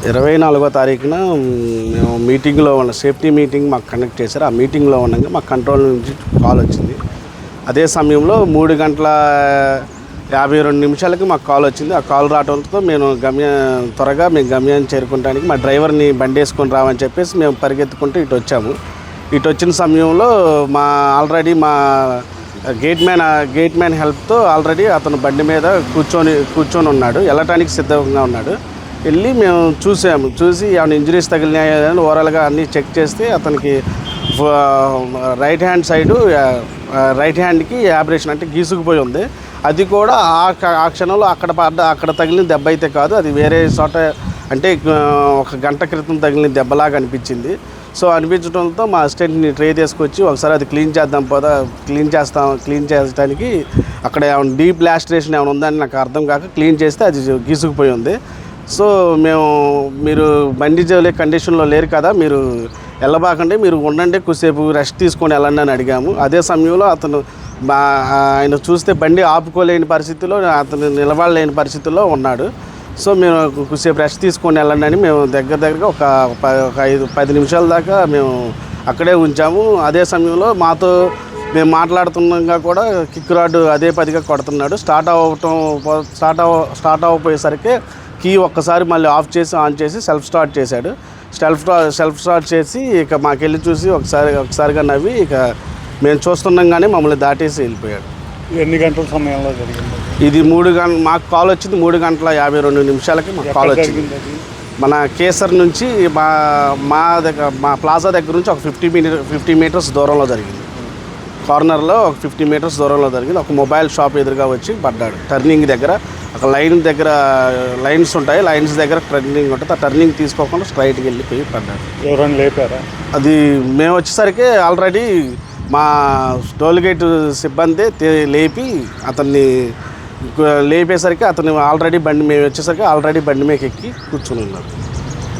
24వ తారీఖున మేము మీటింగ్లో ఉన్న సేఫ్టీ మీటింగ్ మాకు కండక్ట్ చేశారు. ఆ మీటింగ్లో ఉండగా మాకు కంట్రోల్ నుంచి కాల్ వచ్చింది. అదే సమయంలో 3:52 మాకు కాల్ వచ్చింది. ఆ కాల్ రావడంతో మేము త్వరగా గమ్యాన్ని చేరుకోవడానికి మా డ్రైవర్ని బండి వేసుకొని రావని చెప్పేసి మేము పరిగెత్తుకుంటూ ఇటు వచ్చాము. ఇటు వచ్చిన సమయంలో ఆల్రెడీ మా గేట్ మ్యాన్ హెల్ప్తో ఆల్రెడీ అతను బండి మీద కూర్చొని ఉన్నాడు, వెళ్ళటానికి సిద్ధంగా ఉన్నాడు. వెళ్ళి మేము చూసి ఏమైనా ఇంజరీస్ తగిలినాయని ఓవరాల్గా అన్నీ చెక్ చేస్తే అతనికి రైట్ హ్యాండ్కి యాబ్రేషన్ అంటే గీసుకుపోయి ఉంది. అది కూడా ఆ క్షణంలో అక్కడ తగిలిన దెబ్బ అయితే కాదు, అది వేరే చోట అంటే 1 గంట క్రితం తగిలిన దెబ్బలాగా అనిపించింది. సో అనిపించడంతో మా అసిస్టెంట్ని ట్రే తీసుకొచ్చి ఒకసారి అది క్లీన్ చేయడానికి అక్కడ ఏమైనా డీప్ లాస్ట్రేషన్ ఏమైనా ఉందని నాకు అర్థం కాక క్లీన్ చేస్తే అది గీసుకుపోయి ఉంది. సో మీరు బండి జోలే కండిషన్లో లేరు కదా, మీరు వెళ్ళబాకండి, మీరు ఉండండి, కొద్దిసేపు రెస్ట్ తీసుకొని వెళ్ళండి అని అడిగాము. అదే సమయంలో ఆయన చూస్తే బండి ఆపుకోలేని పరిస్థితిలో, అతను నిలబడలేని పరిస్థితుల్లో ఉన్నాడు. సో మేము కొద్దిసేపు రెస్ట్ తీసుకొని వెళ్ళండి అని మేము దగ్గరగా ఒక 5-10 నిమిషాల దాకా మేము అక్కడే ఉంచాము. అదే సమయంలో మాతో మేము మాట్లాడుతున్నాగా కూడా కిక్ రాడ్ అదే పదిగా కొడుతున్నాడు. స్టార్ట్ అవ్వపోయేసరికి కీ ఒక్కసారి మళ్ళీ ఆఫ్ చేసి ఆన్ చేసి సెల్ఫ్ స్టార్ట్ చేశాడు. సెల్ఫ్ స్టార్ట్ చేసి ఇక మాకెళ్ళి చూసి ఒకసారిగా నవ్వి ఇక మేము చూస్తున్నాగానే మమ్మల్ని దాటేసి వెళ్ళిపోయాడు. ఎన్ని గంటల సమయంలో జరిగింది ఇది? మాకు కాల్ వచ్చింది 3:52 మాకు కాల్ వచ్చింది. మన కేసర్ నుంచి మా ప్లాజా దగ్గర నుంచి ఒక 50 మీటర్స్ దూరంలో జరిగింది. కార్నర్లో ఒక 50 మీటర్స్ దూరంలో జరిగింది. ఒక మొబైల్ షాప్ ఎదురుగా వచ్చి పడ్డాడు. టర్నింగ్ దగ్గర ఒక లైన్స్ ఉంటాయి, లైన్స్ దగ్గర టర్నింగ్ ఉంటుంది. ఆ టర్నింగ్ తీసుకోకుండా స్ట్రైట్కి వెళ్ళిపోయి పడ్డాడు. ఎవరైనా లేపారా? అది మేము వచ్చేసరికి ఆల్రెడీ మా టోల్గేట్ సిబ్బంది లేపి అతన్ని లేపేసరికి మేము వచ్చేసరికి ఆల్రెడీ బండి మీద ఎక్కి కూర్చుని ఉన్నాడు.